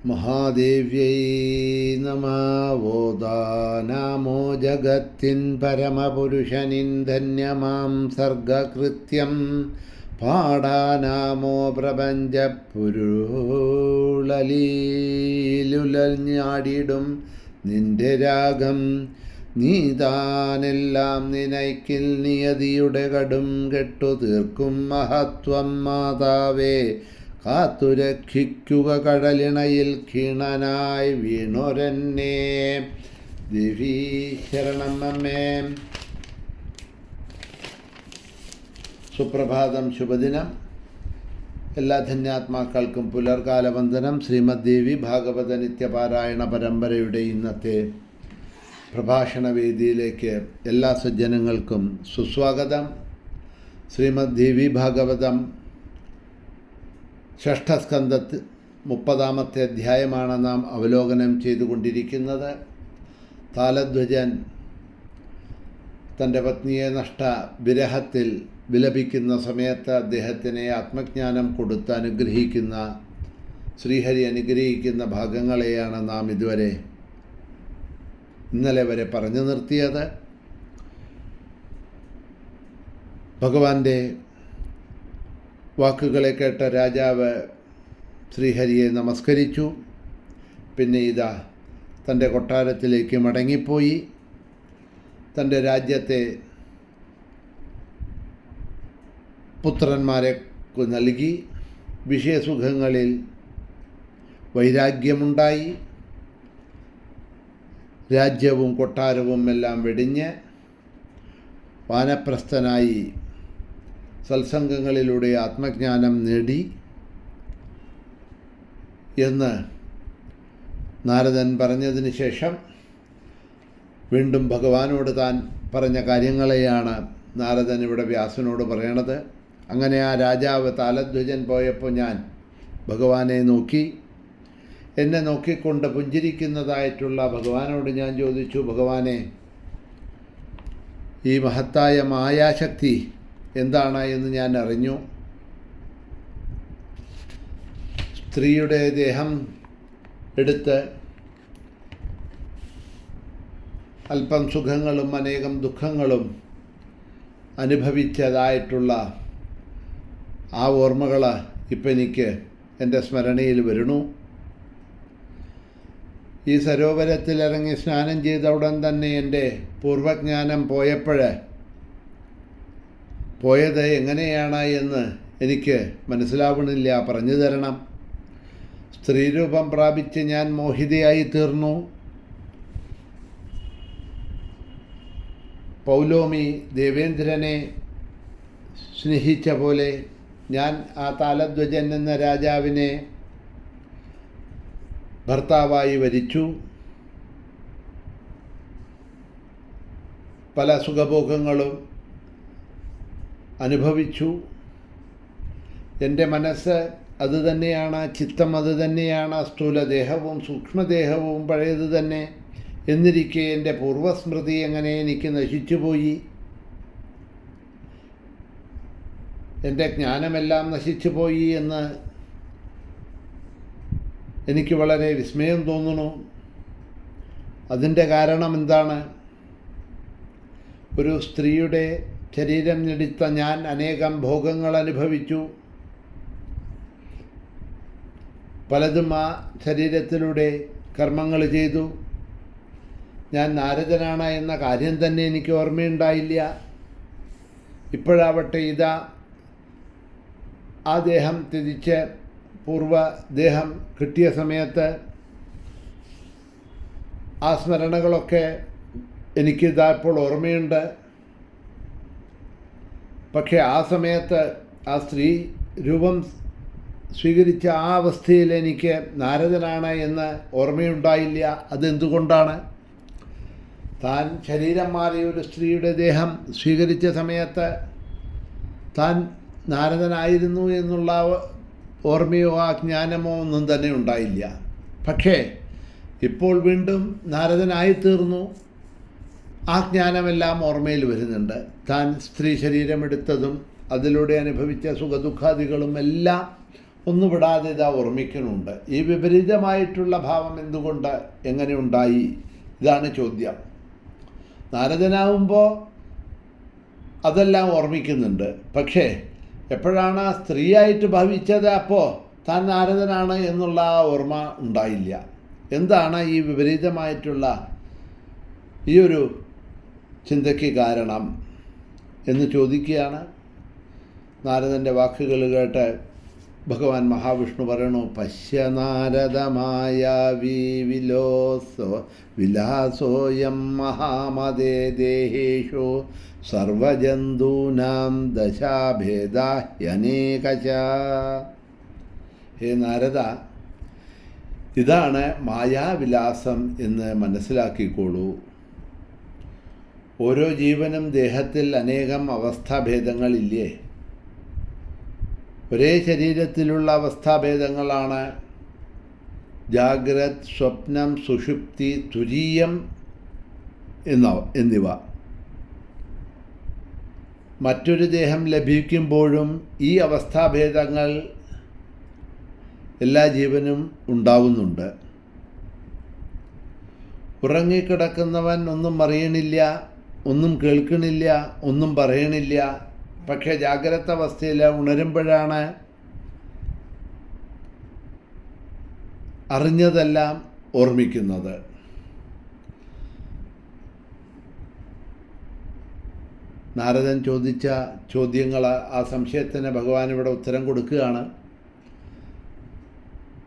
മഹാദേവ്യൈ നമോദാനാമോ ജഗത്തിൻ പരമപുരുഷനിൻ ധന്യമാം സർഗകൃത്യം പാടാനാമോ പ്രപഞ്ചപ്പുരുളലിലുലഞ്ഞാടിടും നിന്റെ രാഗം നീതാനെല്ലാം നിനയ്ക്കിൽ നിയതിയുടെ കടും കെട്ടു തീർക്കും മഹത്വം മാതാവേ കാത്തുരക്ഷിക്കുക കടലിണയിൽ ക്ഷീണനായി വീണൊരെന്നെ ദേവീ ശരണം അമ്മേ. സുപ്രഭാതം, ശുഭദിനം. എല്ലാ ധന്യാത്മാക്കൾക്കും പുലർകാല വന്ദനം. ശ്രീമദ് ദേവി ഭാഗവത നിത്യപാരായണ പരമ്പരയുടെ ഇന്നത്തെ പ്രഭാഷണ വേദിയിലേക്ക് എല്ലാ സജ്ജനങ്ങൾക്കും സുസ്വാഗതം. ശ്രീമദ് ദേവി ഭാഗവതം ഷഷ്ഠസ്കന്ധത്തിൽ 30-ാമത്തെ അധ്യായമാണ് നാം അവലോകനം ചെയ്തുകൊണ്ടിരിക്കുന്നത്. താലധ്വജൻ തൻ്റെ പത്നിയെ വിരഹത്തിൽ വിലപിക്കുന്ന സമയത്ത് അദ്ദേഹത്തിനെ ആത്മജ്ഞാനം കൊടുത്ത് അനുഗ്രഹിക്കുന്ന ശ്രീഹരി അനുഗ്രഹിക്കുന്ന ഭാഗങ്ങളെയാണ് നാം ഇന്നലെ വരെ പറഞ്ഞു നിർത്തിയത്. ഭഗവാന്റെ വാക്കുകളെ കേട്ട രാജാവ് ശ്രീഹരിയെ നമസ്കരിച്ചു. പിന്നെ തൻ്റെ കൊട്ടാരത്തിലേക്ക് മടങ്ങിപ്പോയി. തൻ്റെ രാജ്യത്തെ പുത്രന്മാരെ നൽകി. വിഷയസുഖങ്ങളിൽ വൈരാഗ്യമുണ്ടായി. രാജ്യവും കൊട്ടാരവും എല്ലാം വെടിഞ്ഞ് വാനപ്രസ്ഥനായി സത്സംഗങ്ങളിലൂടെ ആത്മജ്ഞാനം നേടി എന്ന് നാരദൻ പറഞ്ഞതിന് ശേഷം വീണ്ടും ഭഗവാനോട് താൻ പറഞ്ഞ കാര്യങ്ങളെയാണ് നാരദൻ ഇവിടെ വ്യാസനോട് പറയണത്. അങ്ങനെ ആ രാജാവ് താലധ്വജൻ പോയപ്പോൾ ഞാൻ ഭഗവാനെ നോക്കി. എന്നെ നോക്കിക്കൊണ്ട് പുഞ്ചിരിക്കുന്നതായിട്ടുള്ള ഭഗവാനോട് ഞാൻ ചോദിച്ചു, ഭഗവാനെ, ഈ മഹത്തായ മായാശക്തി എന്താണ് എന്ന് ഞാൻ അറിഞ്ഞു. സ്ത്രീയുടെ ദേഹം എടുത്ത് അല്പം സുഖങ്ങളും അനേകം ദുഃഖങ്ങളും അനുഭവിച്ചതായിട്ടുള്ള ആ ഓർമ്മകൾ ഇപ്പം എനിക്ക് എൻ്റെ സ്മരണയിൽ വരുന്നു. ഈ സരോവരത്തിലിറങ്ങി സ്നാനം ചെയ്ത ഉടൻ തന്നെ എൻ്റെ പൂർവജ്ഞാനം പോയത് എങ്ങനെയാണ് എന്ന് എനിക്ക് മനസ്സിലാവണില്ല, പറഞ്ഞു തരണം. സ്ത്രീരൂപം പ്രാപിച്ച് ഞാൻ മോഹിതയായി തീർന്നു. പൗലോമി ദേവേന്ദ്രനെ സ്നേഹിച്ച പോലെ ഞാൻ ആ താലധ്വജൻ എന്ന രാജാവിനെ ഭർത്താവായി വരിച്ചു. പല സുഖഭോഗങ്ങളും അനുഭവിച്ചു. എൻ്റെ മനസ്സ് അതുതന്നെയാണ്, ചിത്തം അതുതന്നെയാണ്, സ്ഥൂലദേഹവും സൂക്ഷ്മദേഹവും പഴയത് തന്നെ എന്നിരിക്കെ എൻ്റെ പൂർവസ്മൃതി എങ്ങനെ എനിക്ക് നശിച്ചുപോയി. എൻ്റെ ജ്ഞാനമെല്ലാം നശിച്ചുപോയി എന്ന് എനിക്ക് വളരെ വിസ്മയം തോന്നുന്നു. അതിൻ്റെ കാരണം എന്താണ്? ഒരു സ്ത്രീയുടെ ശരീരം ഞെടിത്ത ഞാൻ അനേകം ഭോഗങ്ങൾ അനുഭവിച്ചു. പലതും ആ ശരീരത്തിലൂടെ കർമ്മങ്ങൾ ചെയ്തു. ഞാൻ നാരദനാണ് എന്ന കാര്യം തന്നെ എനിക്ക് ഓർമ്മയുണ്ടായില്ല. ഇപ്പോഴാവട്ടെ ആ ദേഹം തിരിച്ച് പൂർവ്വദേഹം കിട്ടിയ സമയത്ത് ആ സ്മരണകളൊക്കെ ഇപ്പോൾ ഓർമ്മയുണ്ട്. പക്ഷേ ആ സമയത്ത് ആ സ്ത്രീ രൂപം സ്വീകരിച്ച ആ അവസ്ഥയിൽ എനിക്ക് നാരദനാണ് എന്ന് ഓർമ്മയുണ്ടായില്ല. അതെന്തുകൊണ്ടാണ്? താൻ ശരീരം മാറിയ ഒരു സ്ത്രീയുടെ ദേഹം സ്വീകരിച്ച സമയത്ത് താൻ നാരദനായിരുന്നു എന്നുള്ള ഓർമ്മയോ ആ ജ്ഞാനമോ ഒന്നും തന്നെ ഉണ്ടായില്ല. പക്ഷേ ഇപ്പോൾ വീണ്ടും നാരദനായിത്തീർന്നു. ആ ജ്ഞാനമെല്ലാം ഓർമ്മയിൽ വരുന്നുണ്ട്. താൻ സ്ത്രീ ശരീരമെടുത്തതും അതിലൂടെ അനുഭവിച്ച സുഖദുഃഖാദികളും എല്ലാം ഒന്നു വിടാതെ ഇതാ ഓർമ്മിക്കുന്നുണ്ട്. ഈ വിപരീതമായിട്ടുള്ള ഭാവം എന്തുകൊണ്ട്, എങ്ങനെ ഉണ്ടായി? ഇതാണ് ചോദ്യം. നാരദനാവുമ്പോൾ അതെല്ലാം ഓർമ്മിക്കുന്നുണ്ട്. പക്ഷേ എപ്പോഴാണ് സ്ത്രീയായിട്ട് ഭവിച്ചത്, അപ്പോൾ താൻ നാരദനാണ് എന്നുള്ള ആ ഓർമ്മ ഉണ്ടായില്ല. എന്താണ് ഈ വിപരീതമായിട്ടുള്ള ഈ ഒരു ചിന്തയ്ക്ക് കാരണം എന്ന് ചോദിക്കുകയാണ്. നാരദൻ്റെ വാക്കുകൾ കേട്ട് ഭഗവാൻ മഹാവിഷ്ണു പറയണു, പശ്യ നാരദമായ വിലാസോയം മഹാമതേ ദേഹേഷു സർവജന്തൂനാം ദശാഭേദാഹ്യനേകശ. ഹേ നാരദ, ഇതാണ് മായാവിലാസം എന്ന് മനസ്സിലാക്കിക്കോളൂ. ഓരോ ജീവനും ദേഹത്തിൽ അനേകം അവസ്ഥാഭേദങ്ങളില്ലേ? ഒരേ ശരീരത്തിലുള്ള അവസ്ഥാഭേദങ്ങളാണ് ജാഗ്രത്, സ്വപ്നം, സുഷുപ്തി, തുരീയം എന്നിവ. മറ്റൊരു ദേഹം ലഭിക്കുമ്പോഴും ഈ അവസ്ഥാഭേദങ്ങൾ എല്ലാ ജീവനും ഉണ്ടാവുന്നുണ്ട്. ഉറങ്ങിക്കിടക്കുന്നവൻ ഒന്നും അറിയണില്ല, ഒന്നും കേൾക്കണില്ല, ഒന്നും പറയണില്ല. പക്ഷേ ജാഗ്രത അവസ്ഥയിൽ ഉണരുമ്പോഴാണ് അറിഞ്ഞതെല്ലാം ഓർമ്മിക്കുന്നത്. നാരദൻ ചോദിച്ച ചോദ്യങ്ങൾ, ആ സംശയത്തിന് ഭഗവാൻ ഇവിടെ ഉത്തരം കൊടുക്കുകയാണ്.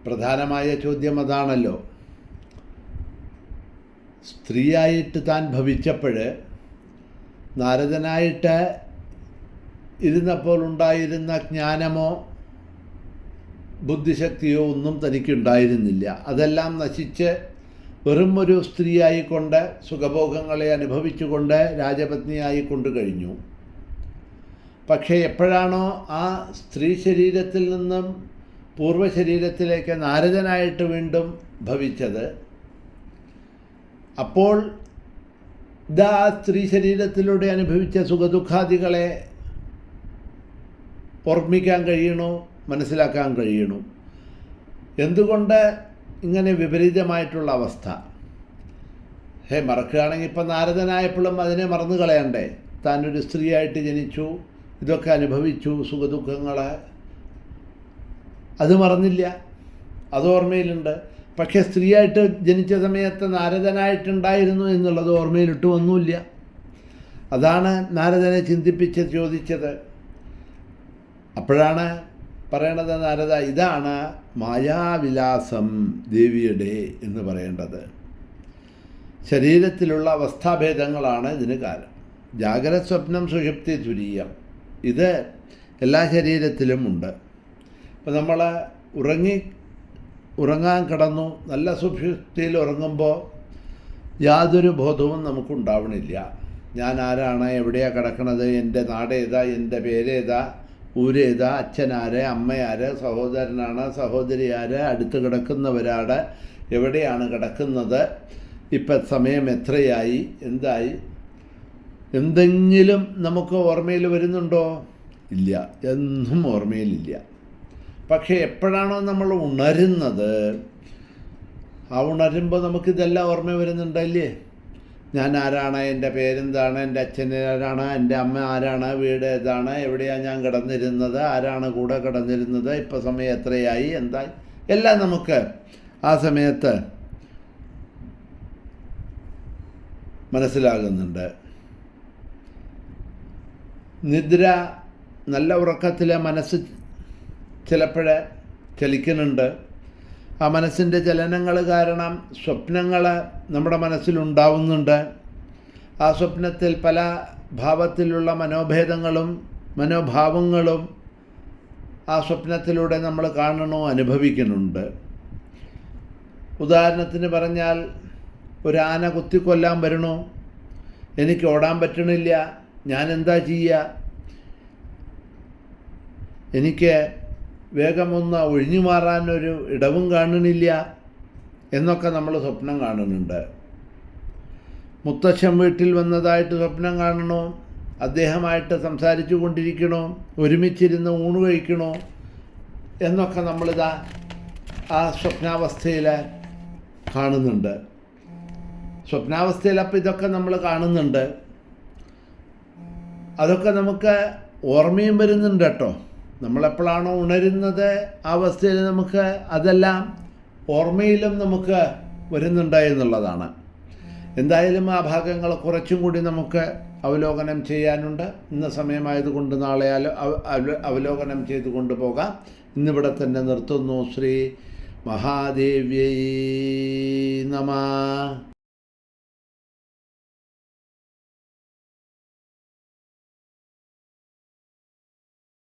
പ്രധാനമായ ചോദ്യം അതാണല്ലോ. സ്ത്രീയായിട്ട് താൻ ഭവിച്ചപ്പോൾ നാരദനായിട്ട് ഇരുന്നപ്പോൾ ഉണ്ടായിരുന്ന ജ്ഞാനമോ ബുദ്ധിശക്തിയോ ഒന്നും തനിക്കുണ്ടായിരുന്നില്ല. അതെല്ലാം നശിച്ച് വെറും ഒരു സ്ത്രീയായിക്കൊണ്ട് സുഖഭോഗങ്ങളെ അനുഭവിച്ചുകൊണ്ട് രാജപത്നിയായിക്കൊണ്ട് കഴിഞ്ഞു. പക്ഷേ എപ്പോഴാണോ ആ സ്ത്രീ ശരീരത്തിൽ നിന്നും പൂർവ്വശരീരത്തിലേക്ക് നാരദനായിട്ട് വീണ്ടും ഭവിച്ചത്, അപ്പോൾ ഇതാ സ്ത്രീ ശരീരത്തിലൂടെ അനുഭവിച്ച സുഖദുഃഖാദികളെ ഓർമ്മിക്കാൻ കഴിയണു, മനസ്സിലാക്കാൻ കഴിയണു. എന്തുകൊണ്ട് ഇങ്ങനെ വിപരീതമായിട്ടുള്ള അവസ്ഥ? മറക്കുകയാണെങ്കിൽ ഇപ്പം നാരദനായപ്പോഴും അതിനെ മറന്നു കളയണ്ടേ? താനൊരു സ്ത്രീയായിട്ട് ജനിച്ചു, ഇതൊക്കെ അനുഭവിച്ചു, സുഖദുഃഖങ്ങൾ, അത് മറന്നില്ല, അത് ഓർമ്മയിലുണ്ട്. പക്ഷേ സ്ത്രീയായിട്ട് ജനിച്ച സമയത്ത് നാരദനായിട്ടുണ്ടായിരുന്നു എന്നുള്ളത് ഓർമ്മയിലിട്ട് ഒന്നുമില്ല. അതാണ് നാരദനെ ചിന്തിപ്പിച്ച് ചോദിച്ചത്. അപ്പോഴാണ് പറയണത്, നാരദ, ഇതാണ് മായാവിലാസം ദേവിയുടെ എന്ന് പറയേണ്ടത്. ശരീരത്തിലുള്ള അവസ്ഥാഭേദങ്ങളാണ് ഇതിന് കാരണം. ജാഗ്രത, സ്വപ്നം, സുഷുപ്തി, തുരീയം, ഇത് എല്ലാ ശരീരത്തിലും ഉണ്ട്. ഇപ്പം നമ്മൾ ഉറങ്ങാൻ കിടന്നു, നല്ല സുഷുപ്തിയിൽ ഉറങ്ങുമ്പോൾ യാതൊരു ബോധവും നമുക്കുണ്ടാവണില്ല. ഞാൻ ആരാണ്, എവിടെയാണ് കിടക്കണത്, എൻ്റെ നാടേതാ, എൻ്റെ പേരേതാ, ഊരേതാ, അച്ഛനാര്, അമ്മയാര്, സഹോദരനാണ്, സഹോദരി ആര്, അടുത്ത് കിടക്കുന്നവരാണ്, എവിടെയാണ് കിടക്കുന്നത്, ഇപ്പം സമയം എത്രയായി, എന്തായി, എന്തെങ്കിലും നമുക്ക് ഓർമ്മയിൽ വരുന്നുണ്ടോ? ഇല്ല, എന്നും ഓർമ്മയിലില്ല. പക്ഷേ എപ്പോഴാണോ നമ്മൾ ഉണരുന്നത്, ആ ഉണരുമ്പോൾ നമുക്കിതെല്ലാം ഓർമ്മ വരുന്നുണ്ടല്ലേ? ഞാൻ ആരാണ്, എൻ്റെ പേരെന്താണ്, എൻ്റെ അച്ഛൻ ആരാണ്, എൻ്റെ അമ്മ ആരാണ്, വീട് ഏതാണ്, എവിടെയാണ് ഞാൻ കിടന്നിരുന്നത്, ആരാണ് കൂടെ കിടന്നിരുന്നത്, ഇപ്പോൾ സമയം എത്രയായി, എന്തായി, എല്ലാം നമുക്ക് ആ സമയത്ത് മനസ്സിലാകുന്നുണ്ട്. നിദ്ര, നല്ല ഉറക്കത്തിലെ മനസ്സ് ചിലപ്പോഴേ ചലിക്കുന്നുണ്ട്. ആ മനസ്സിൻ്റെ ചലനങ്ങൾ കാരണം സ്വപ്നങ്ങൾ നമ്മുടെ മനസ്സിലുണ്ടാവുന്നുണ്ട്. ആ സ്വപ്നത്തിൽ പല ഭാവത്തിലുള്ള മനോഭേദങ്ങളും മനോഭാവങ്ങളും ആ സ്വപ്നത്തിലൂടെ നമ്മൾ കാണണോ, അനുഭവിക്കുന്നുണ്ട്. ഉദാഹരണത്തിന് പറഞ്ഞാൽ, ഒരു ആന കുത്തിക്കൊല്ലാൻ വരണു, എനിക്ക് ഓടാൻ പറ്റണില്ല, ഞാൻ എന്താ ചെയ്യുക, എനിക്ക് വേഗമൊന്ന് ഒഴിഞ്ഞു മാറാനൊരു ഇടവും കാണണില്ല എന്നൊക്കെ നമ്മൾ സ്വപ്നം കാണുന്നുണ്ട്. മുത്തശ്ശൻ വീട്ടിൽ വന്നതായിട്ട് സ്വപ്നം കാണണോ, അദ്ദേഹമായിട്ട് സംസാരിച്ചു കൊണ്ടിരിക്കണോ, ഒരുമിച്ചിരുന്ന് ഊണ് കഴിക്കണോ, എന്നൊക്കെ നമ്മളിതാ ആ സ്വപ്നാവസ്ഥയിൽ കാണുന്നുണ്ട്. സ്വപ്നാവസ്ഥയിൽ അപ്പോൾ ഇതൊക്കെ നമ്മൾ കാണുന്നുണ്ട്. അതൊക്കെ നമുക്ക് ഓർമ്മയും വരുന്നുണ്ട് കേട്ടോ. നമ്മളെപ്പോഴാണോ ഉണരുന്നത് ആ അവസ്ഥയിൽ നമുക്ക് അതെല്ലാം ഓർമ്മയിലും നമുക്ക് വരുന്നുണ്ട് എന്നുള്ളതാണ്. എന്തായാലും ആ ഭാഗങ്ങൾ കുറച്ചും കൂടി നമുക്ക് അവലോകനം ചെയ്യാനുണ്ട്. ഇന്ന് സമയമായതുകൊണ്ട് നാളെ അവലോകനം ചെയ്തു കൊണ്ടുപോകാം. ഇന്നിവിടെ തന്നെ നിർത്തുന്നു. ശ്രീ മഹാദേവ്യൈ നമഃ.